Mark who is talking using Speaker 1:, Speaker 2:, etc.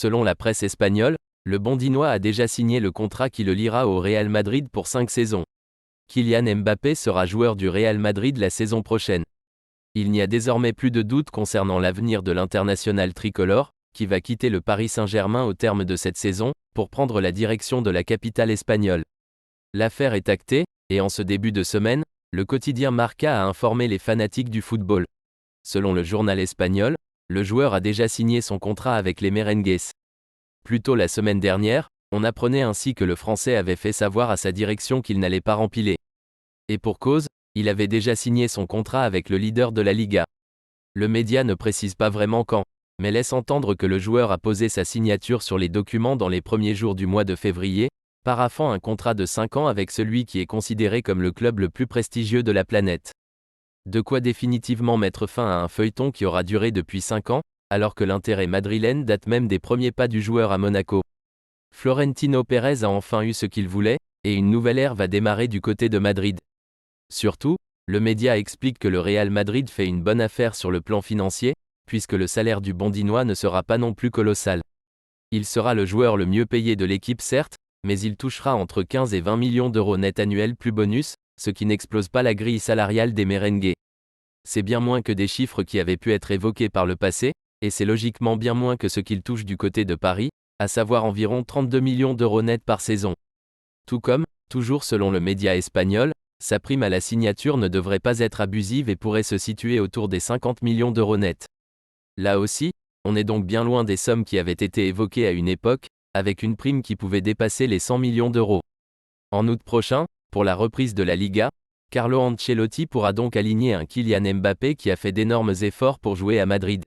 Speaker 1: Selon la presse espagnole, le Bondinois a déjà signé le contrat qui le liera au Real Madrid pour 5 saisons. Kylian Mbappé sera joueur du Real Madrid la saison prochaine. Il n'y a désormais plus de doute concernant l'avenir de l'international tricolore, qui va quitter le Paris Saint-Germain au terme de cette saison, pour prendre la direction de la capitale espagnole. L'affaire est actée, et en ce début de semaine, le quotidien Marca a informé les fanatiques du football. Selon le journal espagnol, le joueur a déjà signé son contrat avec les Merengues. Plus tôt la semaine dernière, on apprenait ainsi que le Français avait fait savoir à sa direction qu'il n'allait pas rempiler. Et pour cause, il avait déjà signé son contrat avec le leader de la Liga. Le média ne précise pas vraiment quand, mais laisse entendre que le joueur a posé sa signature sur les documents dans les premiers jours du mois de février, paraphant un contrat de 5 ans avec celui qui est considéré comme le club le plus prestigieux de la planète. De quoi définitivement mettre fin à un feuilleton qui aura duré depuis 5 ans, alors que l'intérêt madrilène date même des premiers pas du joueur à Monaco. Florentino Pérez a enfin eu ce qu'il voulait, et une nouvelle ère va démarrer du côté de Madrid. Surtout, le média explique que le Real Madrid fait une bonne affaire sur le plan financier, puisque le salaire du Bondinois ne sera pas non plus colossal. Il sera le joueur le mieux payé de l'équipe certes, mais il touchera entre 15 et 20 millions d'euros net annuels plus bonus, ce qui n'explose pas la grille salariale des merengues. C'est bien moins que des chiffres qui avaient pu être évoqués par le passé, et c'est logiquement bien moins que ce qu'il touche du côté de Paris, à savoir environ 32 millions d'euros net par saison. Tout comme, toujours selon le média espagnol, sa prime à la signature ne devrait pas être abusive et pourrait se situer autour des 50 millions d'euros net. Là aussi, on est donc bien loin des sommes qui avaient été évoquées à une époque, avec une prime qui pouvait dépasser les 100 millions d'euros. En août prochain, pour la reprise de la Liga, Carlo Ancelotti pourra donc aligner un Kylian Mbappé qui a fait d'énormes efforts pour jouer à Madrid.